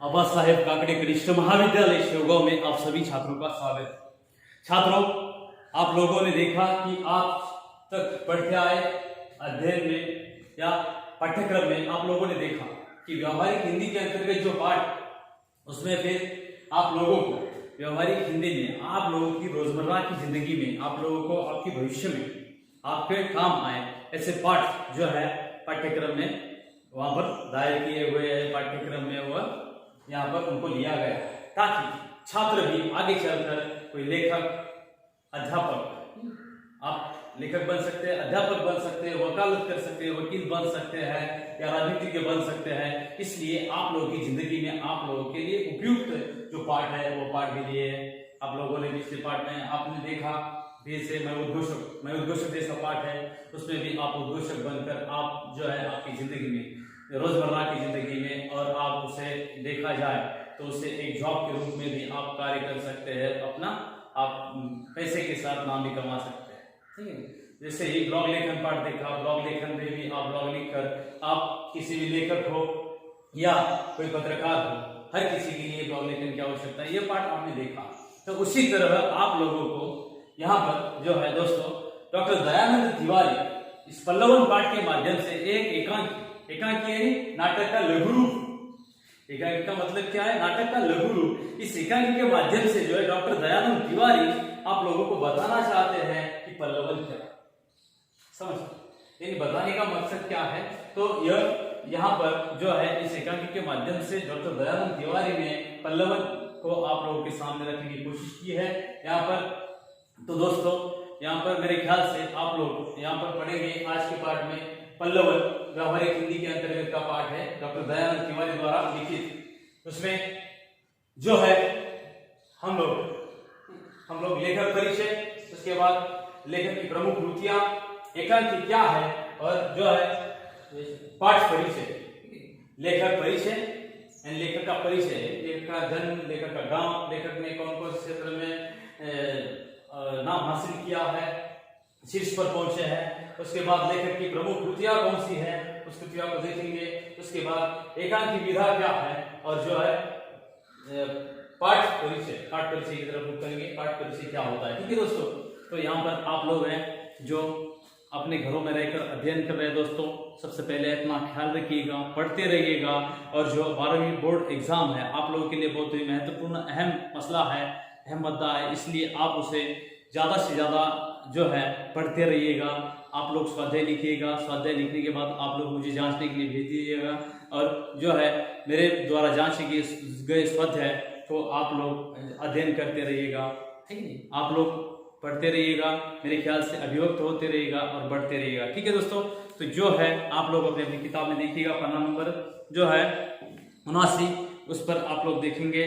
आबा साहेब काकड़े कनिष्ठ महाविद्यालय शिवगांव में आप सभी छात्रों का स्वागत है। छात्रों, आप लोगों ने देखा कि आप तक पढ़ते आए अध्ययन में या पाठ्यक्रम में आप लोगों ने देखा कि व्यवहारिक हिंदी के अंतर्गत जो पाठ उसमें फिर आप लोगों को व्यवहारिक हिंदी में आप लोगों की रोजमर्रा की जिंदगी में आप लोगों को आपके भविष्य में आपके काम आए ऐसे पाठ जो है पाठ्यक्रम में वहां पर दायर किए हुए हैं। पाठ्यक्रम में वह यहाँ पर उनको लिया गया ताकि छात्र भी आगे चलकर कोई लेखक, अध्यापक, आप लेखक बन सकते हैं, अध्यापक बन सकते हैं, वकालत कर सकते हैं, वकील बन सकते हैं या राजनीतिज्ञ बन सकते हैं। इसलिए आप लोगों की जिंदगी में आप लोगों के लिए उपयुक्त जो पाठ है वो पाठ भी लिए है। आप लोगों ने पिछले पाठ में आपने देखा से मैं उद्घोषक जैसा पाठ है, उसमें भी आप उद्घोषक बनकर आप जो है आपकी जिंदगी में रोजमर्रा की जिंदगी में और आप उसे देखा जाए तो उसे एक जॉब के रूप में भी आप कार्य कर सकते हैं, अपना आप पैसे के साथ नाम भी कमा सकते हैं। ठीक है, जैसे ही ब्लॉग लेखन पाठ देखा, ब्लॉग लेखन में भी आप ब्लॉग लिखकर आप किसी भी लेखक हो या कोई पत्रकार हो, हर किसी के लिए ब्लॉग लेखन की आवश्यकता है, ये पाठ आपने देखा। तो उसी तरह आप लोगों को यहाँ पर जो है दोस्तों डॉक्टर दयानंद तिवारी इस पल्लवन पाठ के माध्यम से एक एकांकी नाटक का लघु रूप, एकांकी का मतलब क्या है, नाटक का लघु रूप। इस एकांकी के माध्यम से जो है डॉक्टर दयानंद तिवारी आप लोगों को बताना चाहते हैं कि पल्लवन क्या है। समझ यानी बताने का मकसद क्या है। तो यह यहाँ पर जो है इस एकांकी के माध्यम से डॉक्टर दयानंद तिवारी ने पल्लवन को आप लोगों के सामने रखने की कोशिश की है यहाँ पर। तो दोस्तों यहाँ पर मेरे ख्याल से आप लोग यहाँ पर पढ़ेंगे आज के पाठ में पल्लवन व्यवहारिक हिंदी के अंतर्गत का पाठ है डॉक्टर दयानंद तिवारी द्वारा लिखित। उसमें जो है हम लोग लेखक परिचय, उसके बाद लेखक की प्रमुख रुचियां, एकांकी क्या है और जो है पाठ परिचय, लेखक परिचय, लेखक का परिचय, लेखक का जन्म, लेखक का गांव, लेखक ने कौन कौन से क्षेत्र में नाम हासिल किया है, शीर्ष पर पहुंचे हैं। उसके बाद लेखक की प्रमुख कृतियां कौन सी है, उस कृतियों को देखेंगे। उसके बाद एकांकी विधा क्या है और जो है पाठ परिचय की तरफ रुख करेंगे। पाठ परिचय क्या होता है, ठीक है दोस्तों। तो यहाँ पर आप लोग हैं जो अपने घरों में रहकर अध्ययन कर रहे हैं दोस्तों, सबसे पहले अपना ख्याल रखिएगा, पढ़ते रहिएगा। और जो 12वीं बोर्ड एग्जाम है आप लोगों के लिए बहुत ही महत्वपूर्ण अहम मसला है, अहम मुद्दा है, इसलिए आप उसे ज़्यादा से ज़्यादा जो है पढ़ते रहिएगा। आप लोग स्वाध्याय लिखिएगा, स्वाध्याय लिखने के बाद आप लोग मुझे जांचने के लिए भेज दीजिएगा और जो है मेरे द्वारा जांचे गए स्वाध्याय तो आप लोग अध्ययन करते रहिएगा। ठीक है, आप लोग पढ़ते रहिएगा, मेरे ख्याल से अभिव्यक्त होते रहिएगा और बढ़ते रहिएगा। ठीक है दोस्तों, तो जो है आप लोग अपनी अपनी किताब में देखिएगा, पन्ना नंबर जो है 79, उस पर आप लोग देखेंगे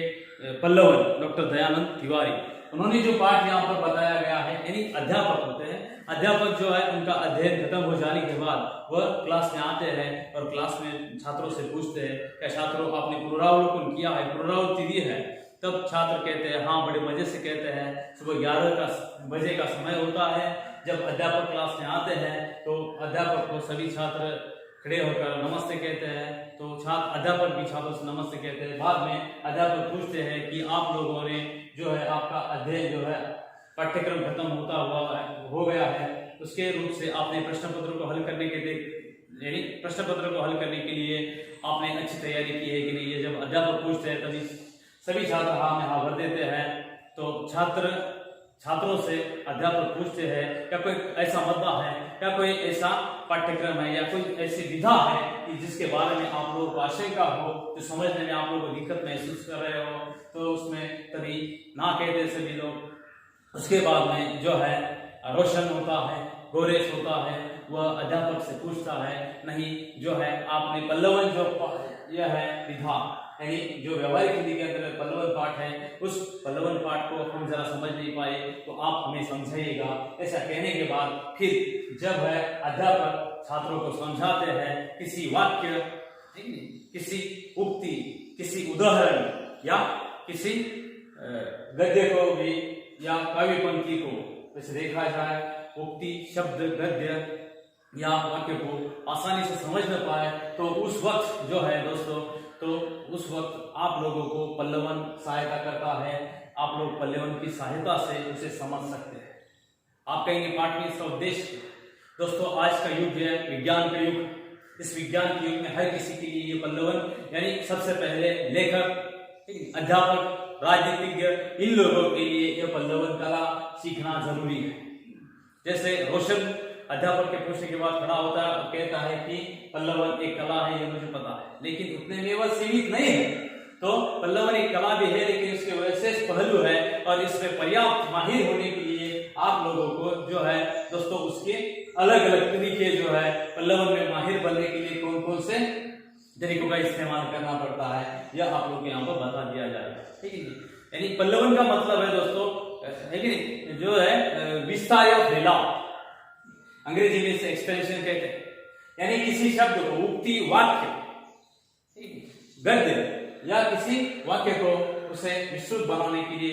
पल्लवन डॉक्टर दयानंद तिवारी। उन्होंने जो पाठ यहाँ पर बताया गया है, यानी अध्यापक होते हैं, अध्यापक जो है उनका अध्ययन खत्म हो जाने के बाद वह क्लास में आते हैं और क्लास में छात्रों से पूछते हैं क्या छात्रों आपने पुनरावलोकन किया है, पुनरावृत्ति दी है। तब छात्र कहते हैं हाँ, बड़े मजे से कहते हैं। सुबह 11 बजे का समय होता है जब अध्यापक क्लास में आते हैं तो अध्यापक को सभी छात्र खड़े होकर नमस्ते कहते हैं। तो अध्यापक भी छात्रों से नमस्ते कहते हैं। बाद में अध्यापक पूछते हैं कि आप लोगों ने जो है आपका अध्ययन जो है पाठ्यक्रम खत्म हो गया है, उसके रूप से आपने प्रश्न पत्र को हल करने के लिए आपने अच्छी तैयारी की है कि नहीं। ये जब अध्यापक पूछते हैं तभी सभी छात्र हाँ में हाँ भर देते हैं। तो छात्रों से अध्यापक पूछते हैं क्या कोई ऐसा मुद्दा है, क्या कोई ऐसा पाठ्यक्रम है या कोई ऐसी विधा है कि जिसके बारे में आप लोगों को आशंका हो, जो समझने में आप लोगों को दिक्कत महसूस कर रहे हो। तो उसमें तभी ना कहते सभी लोग। उसके बाद में जो है रोशन होता है, गोरेश होता है, वह अध्यापक से पूछता है नहीं जो है आपने पल्लवन जो यह है विधा यानी जो व्यवहारिक हिंदी के अंतर्गत पल्लवन पाठ है, उस पल्लवन पाठ को हम जरा समझ नहीं पाए तो आप हमें समझाइएगा। ऐसा कहने के बाद फिर जब है अध्यापक छात्रों को समझाते हैं किसी वाक्य, किसी उक्ति, किसी उदाहरण या किसी गद्य को भी या काव्य पंक्ति को वैसे देखा जाए, उक्ति, शब्द, गद्य या वाक्य को आसानी से समझ न पाए तो उस वक्त जो है दोस्तों तो उस वक्त आप लोगों को पल्लवन सहायता करता है, आप लोग पल्लवन की सहायता से उसे समझ सकते हैं। आप कहेंगे पाठ में इसका उद्देश्य। दोस्तों आज का युग है विज्ञान का युग, इस विज्ञान के युग में हर किसी के लिए ये पल्लवन यानी सबसे पहले लेखक, अध्यापक, राजनीतिज्ञ, इन लोगों के लिए यह पल्लवन कला सीखना जरूरी है। जैसे रोशन अध्यापक के पूछने के बाद खड़ा होता है और कहता है कि पल्लवन एक कला है, ये मुझे पता है, लेकिन उतने में वह सीमित नहीं है। तो पल्लवन एक कला भी है, लेकिन इसके विशेष पहलू है और इसमें पर्याप्त माहिर होने के लिए आप लोगों को जो है दोस्तों उसके अलग अलग तरीके जो है पल्लवन में माहिर बनने के लिए कौन कौन से तरीकों का इस्तेमाल करना पड़ता है, यह आप लोग को यहाँ पर बता दिया जाएगा। ठीक है, यानी पल्लवन का मतलब है दोस्तों है कि नहीं, जो है विस्तार या फैलाव, अंग्रेजी में इसे एक्सपेंशन कहते हैं। यानी किसी शब्द को, उक्ति, वाक्य, गद्य या किसी वाक्य को उसे विस्तृत बनाने के लिए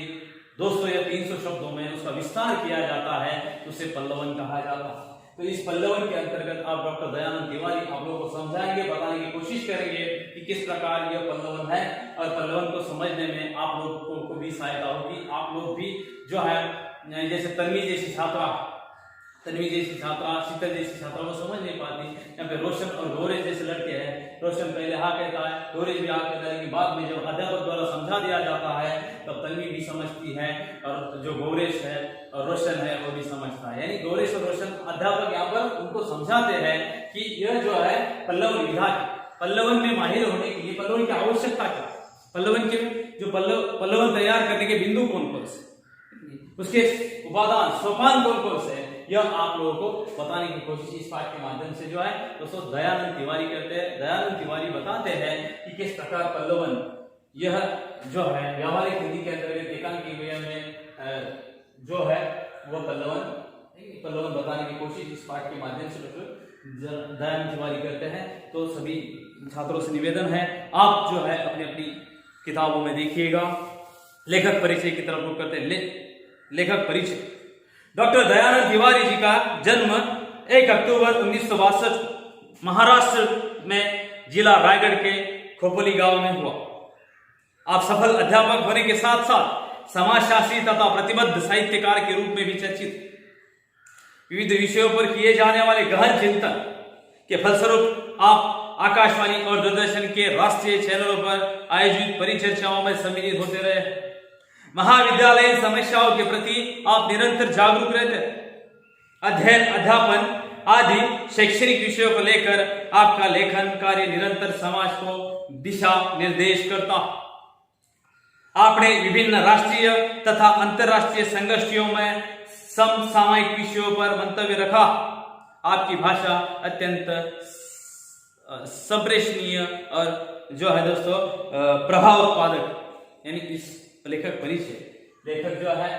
200 या 300 शब्दों में उसका विस्तार किया जाता है, तो उसे पल्लवन कहा जाता है। तो इस पल्लवन के अंतर्गत आप डॉक्टर दयानंद तिवारी आप लोगों को समझाएंगे, बताने की कोशिश करेंगे कि किस प्रकार यह पल्लवन है, और पल्लवन को समझने में आप लोगों को भी सहायता होगी। आप लोग भी जो है जैसे तन्वी जैसी छात्रा, शीतल जैसी छात्रा वो समझ नहीं पाती। यहाँ पे रोशन और गौरेश जैसे लड़के हैं, रोशन पहले हाँ कहता है, गौरेश भी हाँ कहता है, कि बाद में जब अध्यापक द्वारा समझा दिया जाता है तब तन्वी भी समझती है और जो गौरेश है और रोशन है वो भी समझता है। यानी गौरेश और रोशन अध्यापक यहाँ पर उनको समझाते हैं कि यह जो है पल्लवन विधा, पल्लवन में माहिर होने के लिए पल्लवन की आवश्यकता क्या, पल्लवन के जो पल्लवन तैयार करने के बिंदु कौन कौन से, उसके उपादान सोपान कौन कौन से, यह आप लोगों को बताने की कोशिश इस पाठ के माध्यम से जो है दोस्तों दयानंद तिवारी करते हैं। दयानंद तिवारी बताते हैं कि किस प्रकार पल्लवन यह जो है व्यावहारिक हिंदी के अंतर्गत एकांकी व्यय में जो है वो पल्लवन बताने की कोशिश इस पाठ के माध्यम से डॉक्टर दयानंद तिवारी करते हैं। तो सभी छात्रों से निवेदन है आप जो है अपनी अपनी किताबों में देखिएगा। लेखक परिचय की तरफ रुख करते हैं। लेखक परिचय, डॉक्टर दयानंद तिवारी जी का जन्म 1 अक्टूबर 1962 महाराष्ट्र में जिला रायगढ़ के खोपोली गांव में हुआ। आप सफल अध्यापक होने के साथ साथ समाजशास्त्री तथा प्रतिबद्ध साहित्यकार के रूप में भी चर्चित। विविध विषयों पर किए जाने वाले गहन चिंतन के फलस्वरूप आप आकाशवाणी और दूरदर्शन के राष्ट्रीय चैनलों पर आयोजित परिचर्चाओं में सम्मिलित होते रहे। महाविद्यालयीन समस्याओं के प्रति आप निरंतर जागरूक रहते। अध्ययन, अध्यापन आदि शैक्षणिक विषयों को लेकर आपका लेखन कार्य निरंतर समाज को दिशा निर्देश करता। आपने विभिन्न राष्ट्रीय तथा अंतर्राष्ट्रीय संगोष्ठियों में समसामयिक विषयों पर मंतव्य रखा। आपकी भाषा अत्यंत संप्रेषणीय और जो है दोस्तों प्रभाव उत्पादक। यानी इस लेखक परिचय, लेखक जो है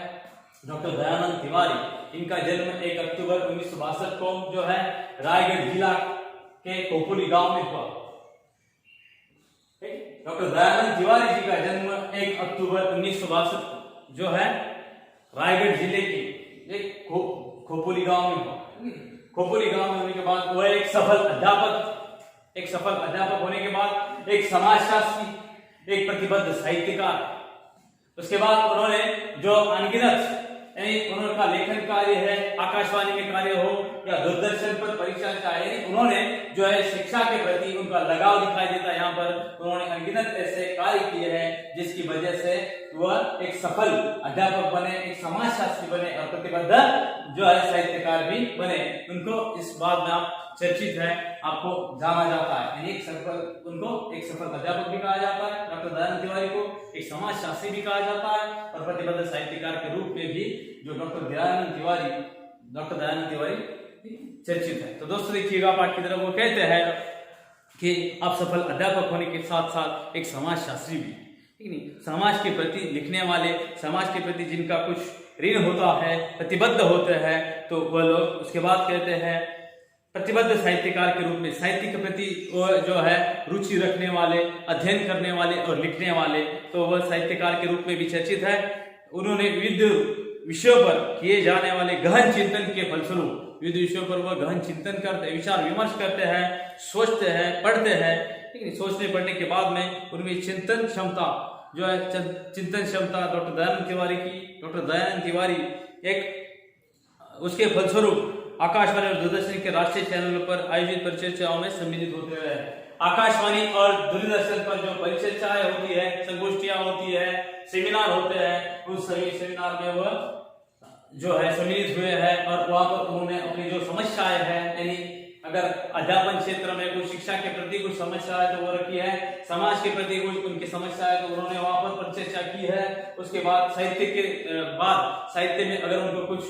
डॉक्टर दयानंद तिवारी, इनका जन्म 1 अक्टूबर 1962 को जो है रायगढ़ जिला के खोपोली गांव में हुआ। डॉक्टर दयानंद तिवारी जी का जन्म 1 अक्टूबर 1962 जो है रायगढ़ जिले के एक खोपोली गांव में हुआ। खोपोली गांव में होने के बाद वह एक सफल अध्यापक होने के बाद एक समाजशास्त्री, एक प्रतिबद्ध साहित्यकार। उसके बाद उन्होंने जो अनगिनत उनका लेखन कार्य है, आकाशवाणी में कार्य हो या दूरदर्शन पर परिचर्चा है, उन्होंने जो है शिक्षा के प्रति उनका लगाव दिखाई देता है। यहाँ पर उन्होंने अनगिनत ऐसे कार्य किए हैं जिसकी वजह से वह एक सफल अध्यापक बने, एक समाजशास्त्री बने और प्रतिबद्ध जो है साहित्यकार भी बने। उनको इस बात में आप चर्चित है, आपको जाना जाता है। उनको एक सफल अध्यापक भी कहा जाता है, डॉक्टर दयानंद तिवारी को एक समाजशास्त्री भी कहा जाता है और प्रतिबद्ध साहित्यकार के रूप में भी जो डॉक्टर दयानंद तिवारी चर्चित है। तो दोस्तों देखिएगा पाठ की तरफ वो कहते हैं कि आप सफल अध्यापक होने के साथ साथ एक समाजशास्त्री भी, ठीक नहीं, समाज के प्रति लिखने वाले, समाज के प्रति जिनका कुछ ऋण होता है, प्रतिबद्ध होते हैं, तो वह लोग उसके बाद कहते हैं प्रतिबद्ध साहित्यकार के रूप में साहित्य के प्रति वो जो है रुचि रखने वाले, अध्ययन करने वाले और लिखने वाले, तो वह साहित्यकार के रूप में भी चर्चित है। उन्होंने विविध विषयों पर किए जाने वाले गहन चिंतन के फलस्वरूप विविध विषयों पर वह गहन चिंतन करते, विचार विमर्श करते हैं, सोचते हैं, पढ़ते हैं, ठीक है। सोचने पढ़ने के बाद में उनमें चिंतन क्षमता जो है, चिंतन क्षमता डॉक्टर दयानंद तिवारी की, डॉक्टर दयानंद तिवारी एक उसके फलस्वरूप आकाशवाणी और दूरदर्शन के राष्ट्रीय चैनलों पर आयोजित परिचर्चाओं में सम्मिलित होते रहे। आकाशवाणी और दूरदर्शन पर जो परिचर्चाएं होती है, संगोष्ठियां होती है, सेमिनार होते हैं, उन सभी सेमिनार में वह जो है सम्मिलित हुए हैं और वहां पर उन्होंने अपनी जो समस्याएं हैं, यानी अगर अध्यापन क्षेत्र में कुछ शिक्षा के प्रति कुछ समस्या है तो वो रखी है, समाज के प्रति कुछ उनकी समस्या है तो उन्होंने वहां पर परिचर्चा की है। उसके बाद साहित्य के बाद साहित्य में अगर उनको कुछ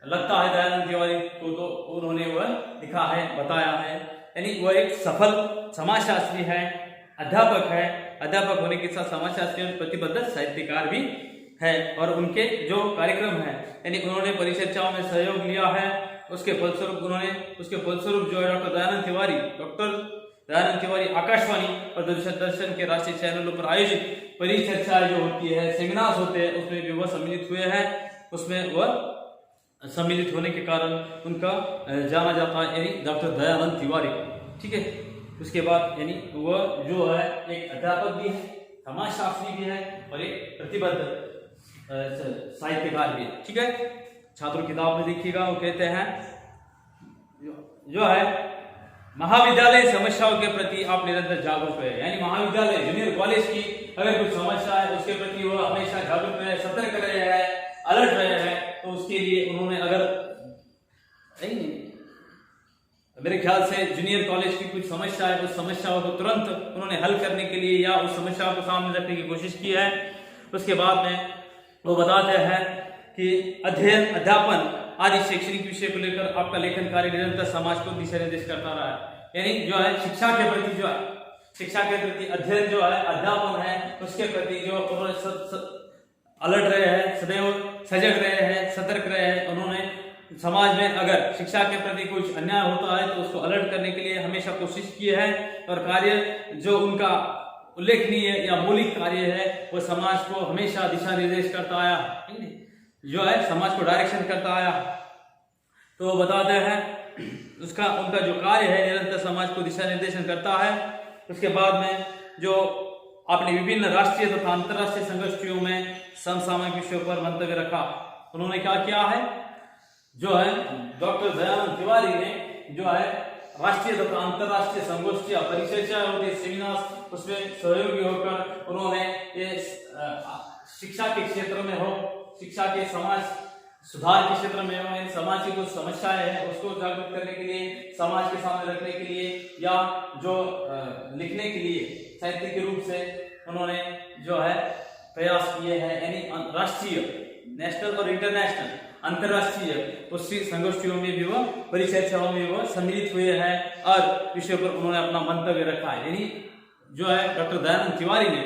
लगता है दयानंद तिवारी को तो उन्होंने वह लिखा है, बताया है। यानी वह एक सफल समाजशास्त्री है, अध्यापक है, अध्यापक होने के साथ समाजशास्त्री और प्रतिबद्ध साहित्यकार भी है। और उनके जो कार्यक्रम है, यानी उन्होंने परिचर्चाओं में सहयोग लिया है, उसके फलस्वरूप जो है डॉक्टर दयानंद तिवारी आकाशवाणी और दूरदर्शन के राष्ट्रीय चैनलों पर आयोजित परिचर्चाएं जो होती है, सेमिनार्स होते हैं, उसमें भी वह सम्मिलित हुए हैं। उसमें वह सम्मिलित होने के कारण उनका जाना जाता है, यानी डॉक्टर दयानंद तिवारी, ठीक है। उसके बाद यानी वह जो है एक अध्यापक भी है, समाजशास्त्री भी है और एक प्रतिबद्ध साहित्यकार भी है, ठीक है। छात्रों किताब में देखिएगा, वो कहते हैं जो है महाविद्यालय समस्याओं के प्रति आप निरंतर जागरूक रहे, यानी महाविद्यालय जूनियर कॉलेज की अगर कुछ समस्या है उसके प्रति वो हमेशा जागरूक रहे, सतर्क रहे हैं, अलर्ट रहे हैं। तो उसके लिए उन्होंने अगर मेरे ख्याल से जूनियर कॉलेज की कुछ समस्या है, उस समस्याओं को तुरंत उन्होंने हल करने के लिए या उस समस्याओं को सामने रखने की कोशिश की है। उसके बाद में वो बताते हैं कि अध्ययन, अध्यापन आदि शैक्षणिक विषय को लेकर आपका लेखन कार्य निरंतर समाज को दिशा निर्देश करता रहा है। यानी जो है शिक्षा के प्रति जो है, शिक्षा के प्रति अध्ययन जो है, अध्यापन है, उसके प्रति जो उन्होंने अलर्ट रहे हैं, सदैव सजग रहे हैं, सतर्क रहे हैं। उन्होंने समाज में अगर शिक्षा के प्रति कुछ अन्याय होता है तो उसको अलर्ट करने के लिए हमेशा कोशिश की है और कार्य जो उनका उल्लेखनीय या मौलिक कार्य है वो समाज को हमेशा दिशा निर्देश करता आया, जो है समाज को डायरेक्शन करता आया। तो बताते हैं उनका जो कार्य है निरंतर समाज को दिशा निर्देशन करता है। उसके बाद में जो आपने विभिन्न राष्ट्रीय तथा अंतर्राष्ट्रीय संगोष्ठियों में समसामयिक विषयों पर मंतव्य रखा। उन्होंने क्या किया है, जो है डॉक्टर दयानंद तिवारी ने जो है राष्ट्रीय तथा अंतर्राष्ट्रीय संगोष्ठियां, परिचर्चा होती, सेमिनार, उसमें सहयोगी होकर उन्होंने ये शिक्षा के क्षेत्र में हो, शिक्षा के समाज सुधार के क्षेत्र में हो, समाज की कुछ समस्याएं हैं उसको जागरूक करने के लिए, समाज के सामने रखने के लिए या जो लिखने के लिए साहित्य के रूप से उन्होंने जो है प्रयास किए हैं। यानी राष्ट्रीय, नेशनल और इंटरनेशनल, अंतरराष्ट्रीय उसकी संगोष्ठियों में भी वो, परिचर्चाओं में वो सम्मिलित हुए हैं और विषय पर उन्होंने अपना मंतव्य रखा है। यानी जो है डॉक्टर दयानंद तिवारी ने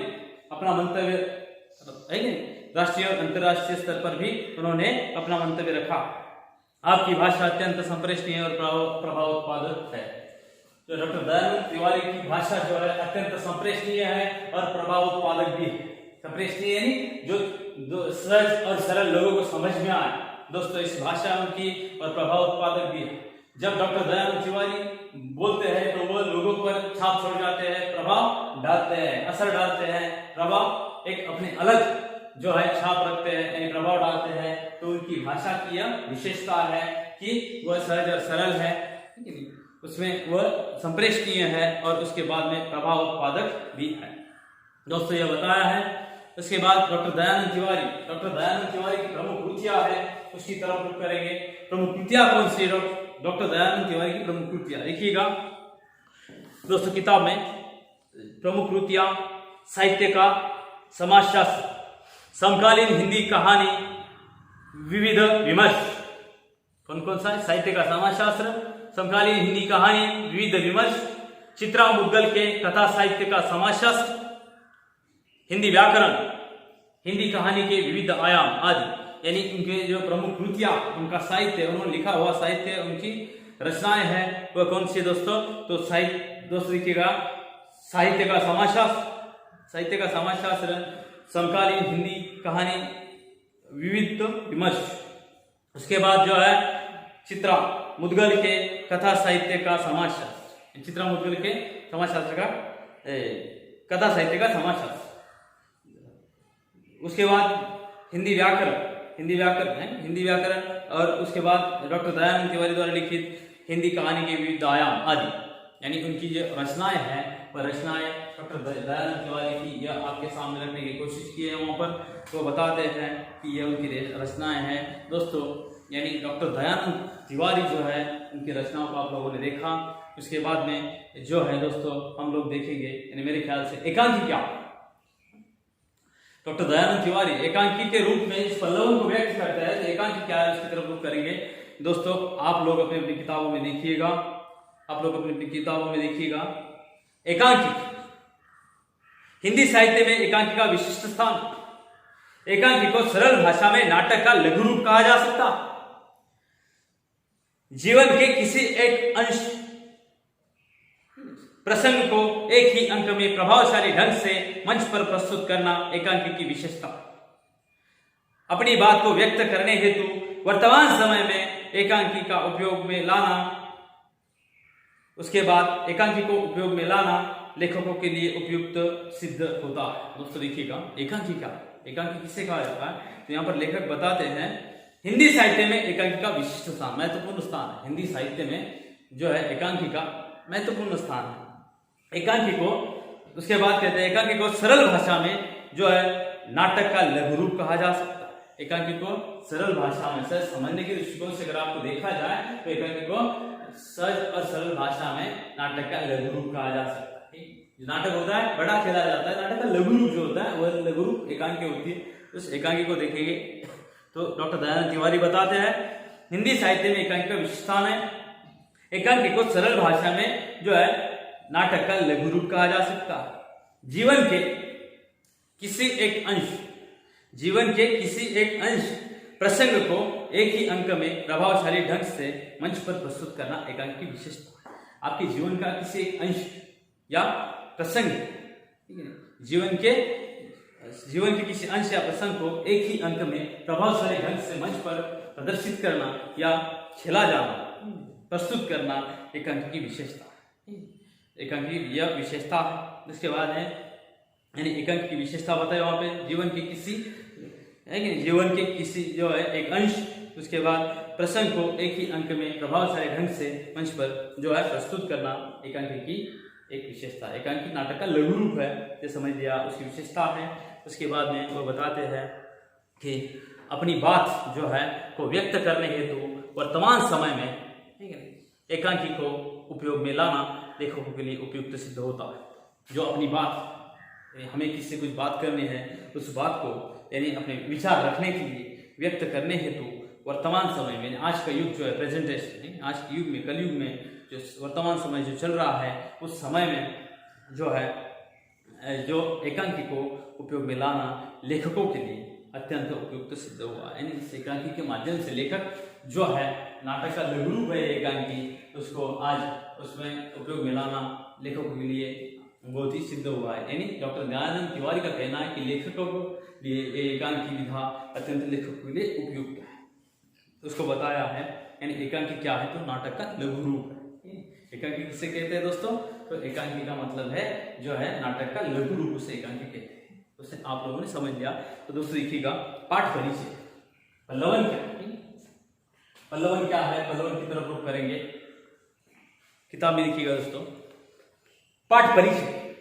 अपना मंतव्य राष्ट्रीय और अंतरराष्ट्रीय स्तर पर भी उन्होंने अपना मंतव्य रखा। आपकी भाषा अत्यंत संप्रेषणीय और प्रभाव उत्पादक है। तो डॉक्टर दयानंद तिवारी की भाषा जो है अत्यंत संप्रेषणीय है और प्रभाव उत्पादक भी है। संप्रेषणीय यानी जो सहज और सरल लोगों को समझ में आए। दोस्तों इस भाषा उनकी और प्रभाव उत्पादक भी है। जब डॉक्टर दयानंद तिवारी बोलते हैं तो वो लोगों पर छाप छोड़ जाते हैं, प्रभाव डालते हैं, असर डालते हैं, प्रभाव एक अपने अलग जो है छाप रखते हैं, यानी प्रभाव डालते हैं। तो उनकी भाषा की यह विशेषता है कि वह सहज और सरल है, उसमें वह संप्रेषणीय है और उसके बाद में प्रभाव उत्पादक भी है। दोस्तों यह बताया है। उसके बाद डॉक्टर दयानंद तिवारी की प्रमुख कृतियां है, उसकी तरफ रुख करेंगे। प्रमुख कृतियां कौन सी? डॉक्टर दयानंद तिवारी की प्रमुख कृतियां देखिएगा दोस्तों किताब में। प्रमुख कृतियां: साहित्य का समाजशास्त्र, समकालीन हिंदी कहानी, विविध विमर्श। कौन कौन सा है? साहित्य का समाजशास्त्र, समकालीन हिंदी कहानी, विविध विमर्श, चित्रा मुद्गल के कथा साहित्य का समाजशास्त्र, हिंदी व्याकरण, हिंदी कहानी के विविध आयाम आदि। यानी उनके जो प्रमुख कृतियां, उनका साहित्य, उन्होंने लिखा हुआ साहित्य, उनकी रचनाएं हैं वह कौन सी दोस्तों? तो दोस्तों देखिएगा, साहित्य का समाजशास्त्र, समकालीन हिंदी कहानी, विविध विमर्श। उसके बाद जो है चित्रा मुद्गल के कथा साहित्य का समाजशास्त्र, चित्रा मुद्गल के समाजशास्त्र का कथा साहित्य का समाजशास्त्र। उसके बाद हिंदी व्याकरण और उसके बाद डॉक्टर दयानंद तिवारी द्वारा लिखित हिंदी कहानी के विविध आयाम आदि, यानी उनकी जो रचनाएं हैं वह रचनाएं डॉक्टर दयानंद तिवारी की यह आपके सामने रखने की कोशिश की है। वहाँ पर तो बताते हैं कि यह उनकी रचनाएं हैं दोस्तों, यानी डॉक्टर दयानंद तिवारी जो है उनकी रचनाओं को आप लोगों ने देखा। उसके बाद में जो है दोस्तों हम लोग देखेंगे, यानी मेरे ख्याल से एकांकी क्या, डॉक्टर दयानंद तिवारी एकांकी के रूप में इस पल्लवन को व्यक्त करता है, तो एकांकी क्या है उसकी तरफ रुख करेंगे दोस्तों। आप लोग अपनी अपनी किताबों में देखिएगा, एकांकी हिंदी साहित्य में एकांकी का विशिष्ट स्थान। एकांकी को सरल भाषा में नाटक का लघु रूप कहा जा सकता। जीवन के किसी एक अंश प्रसंग को एक ही अंक में प्रभावशाली ढंग से मंच पर प्रस्तुत करना एकांकी की विशेषता। अपनी बात को व्यक्त करने हेतु वर्तमान समय में एकांकी का उपयोग में लाना, उसके बाद एकांकी को उपयोग में लाना लेखकों के लिए उपयुक्त सिद्ध होता है। दोस्तों देखिएगा एकांकी क्या, एकांकी किसे कहा जाता है, तो यहाँ पर लेखक बताते हैं हिंदी साहित्य में एकांकी का विशिष्ट स्थान, महत्वपूर्ण स्थान है। हिंदी साहित्य में जो है एकांकी का महत्वपूर्ण स्थान है। एकांकी को उसके बाद कहते हैं एकांकी को सरल भाषा में जो है नाटक का लघु रूप कहा जा सकता है। एकांकी को सरल भाषा में सहज समझने के दृष्टिकोण से अगर आपको देखा जाए तो एकांकी को सहज और सरल भाषा में नाटक का लघु रूप कहा जा सकता है। जो नाटक होता है बड़ा खेला जाता है, नाटक का लघु रूप जो होता है वह लघु रूप एकांकी होती है। उस एकांकी को देखेंगे तो डॉक्टर दयानंद तिवारी बताते हैं हिंदी साहित्य में एकांकी का विशिष्ट स्थान है। एकांकी को सरल भाषा में जो है नाटक का लघु रूप कहा जा सकता है। जीवन के किसी एक अंश प्रसंग को एक ही अंक में प्रभावशाली ढंग से मंच पर प्रस्तुत करना एकांकी की विशेषता। आपके जीवन का किसी एक अंश या प्रसंग, जीवन के किसी अंश या प्रसंग को एक ही अंक में प्रभावशाली ढंग से मंच पर प्रदर्शित करना या खेला जाना, प्रस्तुत करना एकांकी की विशेषता। एकांकी यह विशेषता है। उसके बाद है यानी एकांकी की विशेषता बताए वहां पे जीवन के किसी जो है एक अंश, उसके बाद प्रसंग को एक ही अंक में प्रभावशाली ढंग से मंच पर जो है प्रस्तुत करना एकांकी की एक विशेषता। एकांकी नाटक का लघु रूप है, ये समझ लिया, उसकी विशेषता है। उसके बाद में वो बताते हैं कि अपनी बात जो है को व्यक्त करने हेतु वर्तमान समय में एकांकी को उपयोग में लाना लेखकों के लिए उपयुक्त सिद्ध होता है। जो अपनी बात, हमें किसी से कुछ बात करनी है, उस बात को यानी अपने विचार रखने के लिए व्यक्त करने हेतु वर्तमान समय में, आज का युग जो है प्रेजेंटेशन, आज के युग में, कलयुग में जो वर्तमान समय जो चल रहा है उस समय में जो है जो एकांकी को उपयोग में लाना लेखकों के लिए अत्यंत उपयुक्त सिद्ध हुआ। यानी इस एकांकी के माध्यम से लेखक जो है नाटक का लघु रूप है एकांकी, उसको आज उसमें उपयोग में लाना लेखकों के लिए बहुत ही सिद्ध हुआ है। यानी डॉक्टर दयानंद तिवारी का कहना है कि लेखकों को लिए एकांकी विधा अत्यंत लेखकों के लिए उपयुक्त है। उसको बताया है, यानी एकांकी क्या है, तो नाटक का लघु रूप है। एकांकी किसे कहते हैं दोस्तों, तो एकांकी का मतलब है जो है नाटक का लघु रूप, उसे एकांकी कहते हैं। उसे आप लोगों ने समझ लिया। तो दोस्तों देखिएगा पाठ परिचय, पल्लवन क्या है, पल्लवन क्या है, पल्लवन की तरफ रुख करेंगे, किताब में लिखिएगा दोस्तों। पाठ परिचय,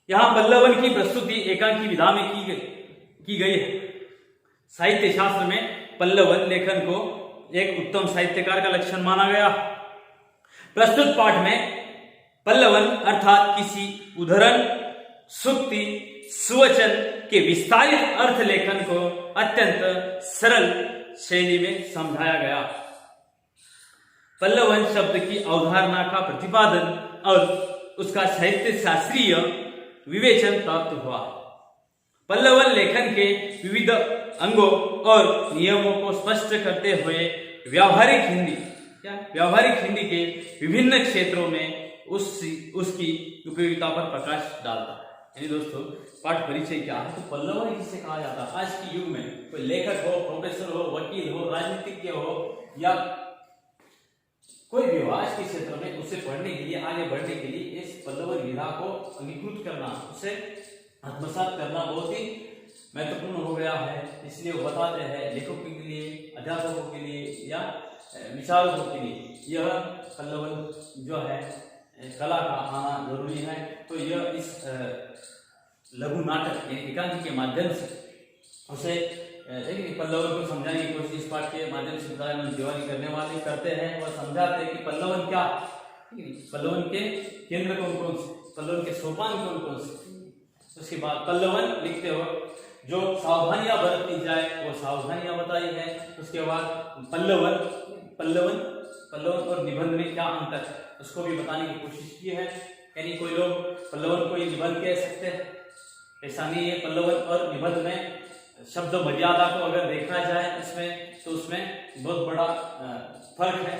यहां पल्लवन की प्रस्तुति एकांकी विधा में की गई है। साहित्य शास्त्र में पल्लवन लेखन को एक उत्तम साहित्यकार का लक्षण माना गया। प्रस्तुत पाठ में पल्लवन अर्थात किसी उद्धरण, सूक्ति, सुवचन के विस्तारित अर्थ लेखन को अत्यंत सरल शैली में समझाया गया। पल्लवन शब्द की अवधारणा का प्रतिपादन और उसका साहित्य शास्त्रीय विवेचन प्राप्त हुआ। पल्लवन लेखन के विविध अंगों और नियमों को स्पष्ट करते हुए व्यावहारिक हिंदी के विभिन्न क्षेत्रों में उसकी उपयोगिता पर प्रकाश डालता है। यानी दोस्तों पाठ परिचय क्या है, तो पल्लवन किसे कहा जाता है। आज के युग में कोई लेखक हो, प्रोफेसर हो, वकील हो, राजनीतिज्ञ हो या कोई भी हो आज के क्षेत्र में उसे पढ़ने के लिए, आगे बढ़ने के लिए इस पल्लवन विधा को अंगीकृत करना, उसे आत्मसात करना बहुत ही महत्वपूर्ण हो गया है। इसलिए वो बताते हैं लेखकों के लिए, अध्यापकों के लिए या विचारकों के लिए यह पल्लवन जो है कला का आना जरूरी है। तो यह इस लघु नाटक एकांकी के माध्यम से उसे पल्लवन को समझाने की कोशिश इस पाठ के माध्यम से दयानंद तिवारी करने वाले करते हैं और समझाते हैं कि पल्लवन क्या, पल्लवन के केंद्र कौन कौन से, पल्लवन के सोपान कौन कौन से। उसके बाद पल्लवन लिखते हो जो सावधानियां बरतनी जाए वो सावधानियां बताई है। उसके बाद पल्लवन और निबंध में क्या अंतर है उसको भी बताने की कोशिश की है। यानी कोई लोग पल्लवन को निबंध कह सकते हैं, ऐसा नहीं है। पल्लवन और निबंध में शब्द मर्यादा को अगर देखा जाए इसमें तो उसमें बहुत बड़ा फर्क है,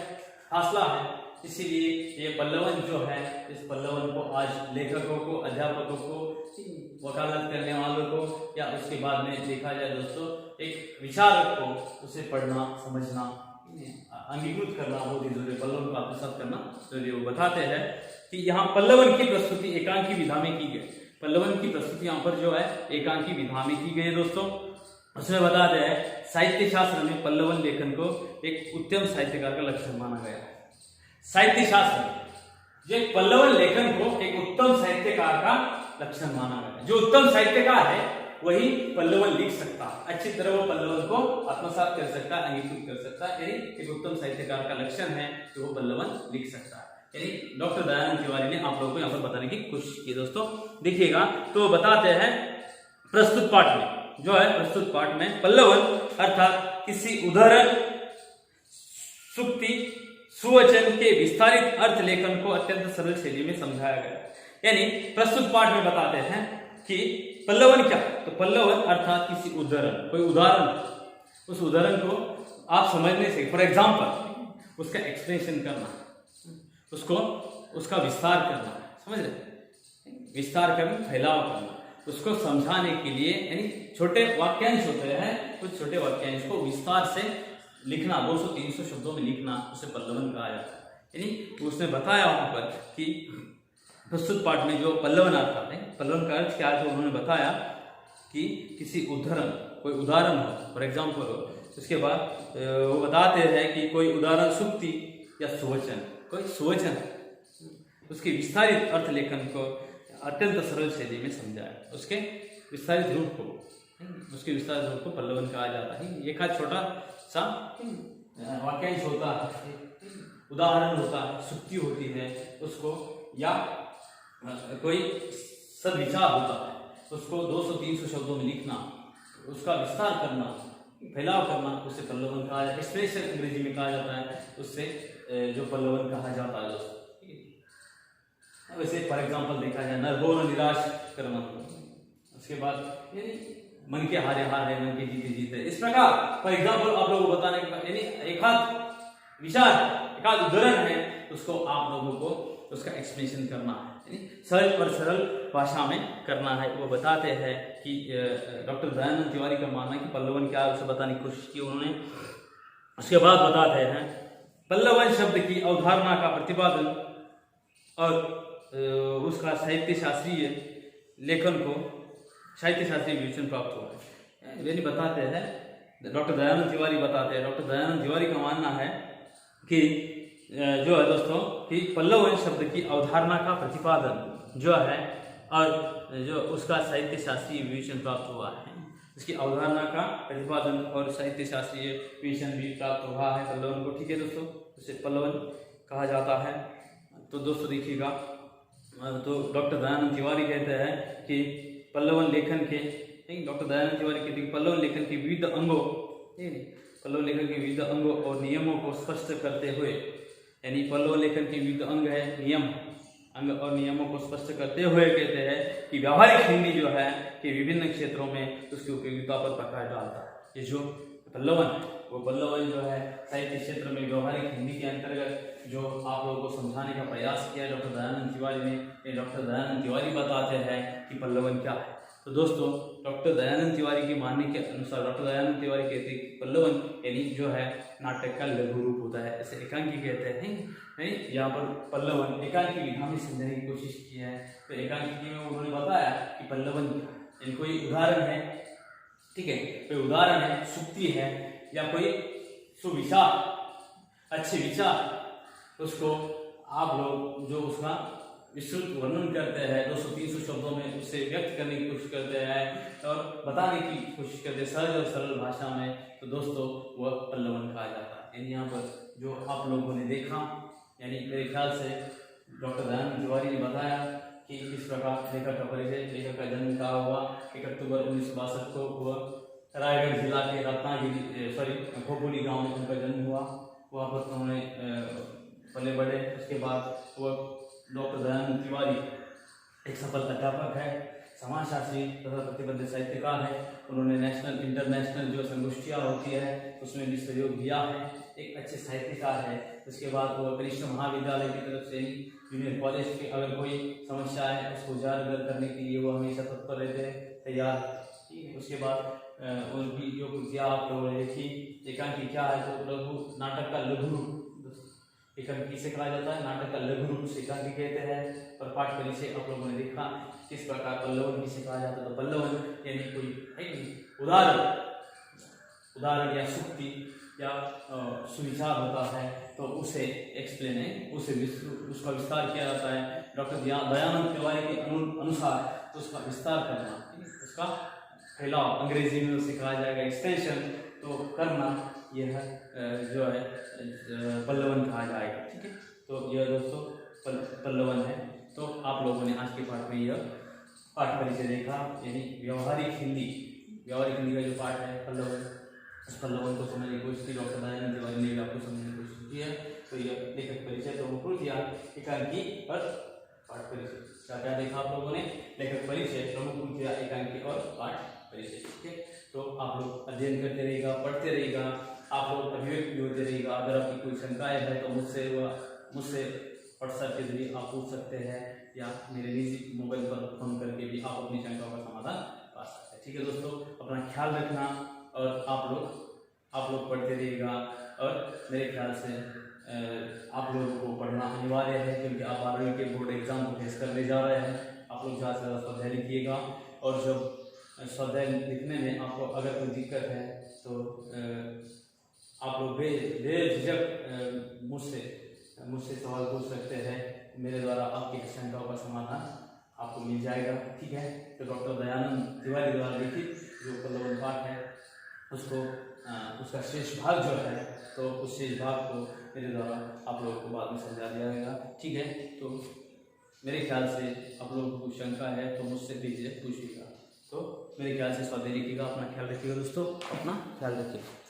फासला है। इसीलिए ये पल्लवन जो है, इस पल्लवन को आज लेखकों को, अध्यापकों को, वकालत करने वालों को या उसके बाद में देखा जाए दोस्तों एक विचारक को उसे पढ़ना, समझना, अंगीकृत करना बहुत ही जरूरी, पल्लवन को आत्मसात करना जरूरी। वो बताते हैं कि यहाँ पल्लवन की प्रस्तुति एकांकी विधा में की गई। पल्लवन की प्रस्तुति यहाँ पर जो है एकांकी विधा में की गई दोस्तों। उसमें बताते हैं साहित्य शास्त्र में पल्लवन लेखन को एक उत्तम साहित्यकार का लक्षण माना गया है। साहित्य शास्त्र में जो पल्लवन लेखन को एक उत्तम साहित्यकार का लक्षण माना गया है। जो उत्तम साहित्यकार है वही पल्लवन लिख सकता है, अच्छी तरह वो पल्लवन को आत्मसात कर सकता है, अंगीकृत कर सकता है। यानी एक उत्तम साहित्यकार का लक्षण है कि वो पल्लवन लिख सकता है। यानी डॉक्टर दयानंद तिवारी ने आप लोगों को यहाँ पर बताने की कोशिश की दोस्तों। देखिएगा तो बताते हैं प्रस्तुत पाठ में जो है, प्रस्तुत पाठ में पल्लवन अर्थात किसी उदाहरण, सुक्ति, सुवचन के विस्तारित अर्थ लेखन को अत्यंत सरल शैली में समझाया गया। यानी प्रस्तुत पाठ में बताते हैं कि पल्लवन क्या, तो पल्लवन अर्थात किसी उदाहरण, कोई उदाहरण, उस उदाहरण को आप समझने से, फॉर एग्जाम्पल उसका एक्सप्लेनेशन करना, उसको उसका विस्तार करना, समझ रहे, विस्तार करना, फैलाव करना, उसको समझाने के लिए यानी छोटे वाक्यांश होते हैं, कुछ छोटे वाक्यांश को विस्तार से लिखना, 200-300 शब्दों में लिखना, उसे पल्लवन कहा जाता है। यानी उसने बताया वहां पर कि प्रस्तुत पाठ में जो पल्लवन आता है, पल्लवन का अर्थ क्या है, तो उन्होंने बताया कि किसी उदाहरण, कोई उदाहरण हो, फॉर एग्जाम्पल हो। उसके बाद वो बताते हैं कि कोई उदाहरण सुक्ति या सुवचन, कोई सुवचन, उसके विस्तारित अर्थ लेखन को अत्यंत सरल शैली में समझाया, उसके विस्तारित रूप को, उसके विस्तारित रूप को पल्लवन कहा जाता है। एक आध छोटा सा वाक्यांश होता है, उदाहरण होता है, सुक्ति होती है उसको, या कोई सदविचार होता है, उसको 200-300 शब्दों में लिखना, उसका विस्तार करना, फैलाव करना, उसे पल्लवन कहा जाता है। एक्सप्रेशन अंग्रेजी में कहा जाता है, उससे जो पल्लवन कहा जाता है दोस्तों। वैसे फॉर एग्जाम्पल देखा जाए नरभोर निराश करना, उसके बाद यानी मन के हारे हार है, मन के जीते जीते, इस प्रकार फॉर एग्जाम्पल आप लोगों को बताने का, यानी एक आध विचार, एक आध उदाहरण है, उसको आप लोगों को उसका एक्सप्लेनेशन करना है, यानी सरल और सरल भाषा में करना है। वो बताते हैं कि डॉक्टर दयानंद तिवारी का मानना है कि पल्लवन क्या है उसे बताने की कोशिश की उन्होंने। उसके बाद बताते हैं पल्लवन शब्द की अवधारणा का प्रतिपादन और उसका साहित्य शास्त्रीय लेखन को साहित्य शास्त्रीय विवेचन प्राप्त हुआ है। यानी बताते हैं डॉक्टर दयानंद तिवारी बताते हैं, डॉक्टर दयानंद तिवारी का मानना है कि जो है दोस्तों कि पल्लवन शब्द की अवधारणा का प्रतिपादन जो है और जो उसका साहित्य शास्त्रीय विवेचन प्राप्त हुआ है, इसकी अवधारणा का प्रतिपादन और साहित्य शास्त्रीय विवेचन भी प्राप्त हुआ है पल्लवन को। ठीक है दोस्तों, उसे पल्लवन कहा जाता है। तो दोस्तों देखिएगा, तो डॉक्टर दयानंद तिवारी कहते हैं कि पल्लवन लेखन के, डॉक्टर दयानंद तिवारी कहते हैं पल्लवन लेखन के विविध अंगों, पल्लवन लेखन के विविध अंगों और नियमों को स्पष्ट करते हुए, यानी पल्लवन लेखन के विविध अंग है, नियम, अंग और नियमों को स्पष्ट करते हुए कहते हैं कि व्यावहारिक हिंदी जो है कि विभिन्न क्षेत्रों में उसकी उपयोगिता पर प्रकाश डालता है। ये जो पल्लवन है वो पल्लवन जो है साहित्य क्षेत्र में व्यवहारिक हिंदी के अंतर्गत जो आप लोगों को समझाने का प्रयास किया डॉक्टर दयानंद तिवारी ने। डॉक्टर दयानंद तिवारी बताते हैं कि पल्लवन क्या है। तो दोस्तों डॉक्टर दयानंद तिवारी के मानने के अनुसार डॉक्टर दयानंद तिवारी कहते हैं कि पल्लवन यानी जो है नाटक का लघु रूप होता है, इसे एकांकी कहते हैं। नहीं, यहाँ पर पल्लवन एकांकी विधा में समझने की कोशिश की है। तो एकांकी में उन्होंने बताया कि पल्लवन यानी कोई उदाहरण है, ठीक है, कोई उदाहरण है, सुक्ति है या कोई सुविचार, अच्छे विचार, उसको आप लोग जो उसका विस्तृत वर्णन करते हैं 200-300 शब्दों में उससे व्यक्त करने की कोशिश करते हैं और बताने की कोशिश करते हैं सहज और सरल भाषा में, तो दोस्तों वह पल्लवन कहा जाता है। यानी यहाँ पर जो आप लोगों ने देखा, यानी मेरे ख्याल से डॉक्टर दयानंद तिवारी ने बताया कि किस प्रकार लेखक का परिचय, लेखक का जन्म कहाँ हुआ, 1 अक्टूबर 1962 को हुआ, रायगढ़ जिला के रत्नागिरी खोपोली गाँव में उनका जन्म हुआ, वहाँ पर उन्होंने पले बढ़े। उसके बाद वह डॉक्टर दयानंद तिवारी एक सफल अध्यापक है, समाजशास्त्री तथा प्रतिबद्ध साहित्यकार है। उन्होंने नेशनल इंटरनेशनल जो संगोष्ठियाँ होती है उसमें भी सहयोग दिया है, एक अच्छे साहित्यकार है। उसके बाद वो कनिष्ठ महाविद्यालय की तरफ से जूनियर कॉलेज की अगर कोई समस्या है उसको उजागर करने के लिए वो हमेशा तत्पर रहते हैं, तैयार। ठीक है, उसके बाद उनकी जो कृतियाँ आप लोगों ने देखी, एकांकी क्या है, तो लघु नाटक का लघु रूप एकांकी से कहा जाता है, नाटक का लघु रूप से एकांकी कहते हैं। और पाठ परिचय आप लोगों ने देखा किस प्रकार पल्लवन किसे कहा जाता है, तो पल्लवन यानी कोई उदाहरण या सुक्ति या सुविचार होता है, तो उसे एक्सप्लेन है, उसका विस्तार किया जाता है। डॉक्टर दयानंद तिवारी के अनुसार तो उसका विस्तार करना, उसका फैलाव, अंग्रेजी में उसे कहा जाएगा एक्सटेंशन, तो करना, यह जो है पल्लवन कहा जाएगा। ठीक है, तो यह दोस्तों पल्लवन है। तो आप लोगों ने आज के पाठ में यह पाठ परिचय देखा, यानी व्यावहारिक हिंदी का जो पाठ है पल्लवन, उस पल्लवन को समझने की कोशिश की डॉक्टर दयानंद तिवारी ने भी आपको समझने की कोशिश की है। तो यह लेखक परिचय तो पूर्ण किया, एकांकी और पाठ परिचय क्या क्या देखा आप लोगों ने, लेखक परिचय, प्रमुख किया, एकांकी और पाठ परिचय। ठीक है, तो आप लोग अध्ययन करते रहिएगा, पढ़ते रहिएगा, आप लोग अभिव्यक्ति होते रहिएगा। अगर आपकी कोई शंकाएं है तो मुझसे व्हाट्सएप के जरिए आप पूछ सकते हैं या मेरे निजी मोबाइल पर फोन करके भी आप अपनी शंकाओं का समाधान पा सकते हैं। ठीक है दोस्तों, अपना ख्याल रखना और आप लोग पढ़ते रहिएगा। और मेरे ख्याल से आप लोगों को पढ़ना अनिवार्य है, क्योंकि आप 12वीं के बोर्ड एग्जाम को फेस करने जा रहे हैं। आप लोग ज़्यादा से ज़्यादा स्वाध्याय लिखिएगा, और जब स्वाध्याय लिखने में आपको अगर कोई दिक्कत है तो आप लोग बेझिझक मुझसे सवाल पूछ सकते हैं। मेरे द्वारा आपकी शंकाओं का समाधान आपको मिल जाएगा। ठीक है, तो डॉक्टर दयानंद तिवारी द्वारा लिखित जो पल्लवन पाठ है उसका शेष भाग जो है, तो उस शेष भाग को मेरे द्वारा आप लोगों को बाद में समझा दिया जाएगा। ठीक है, तो मेरे ख्याल से आप लोगों को शंका है तो मुझसे प्लीज पूछिएगा। तो मेरे ख्याल से स्वाध्याय लिखिएगा, अपना ख्याल रखिएगा दोस्तों, अपना ख्याल रखिएगा।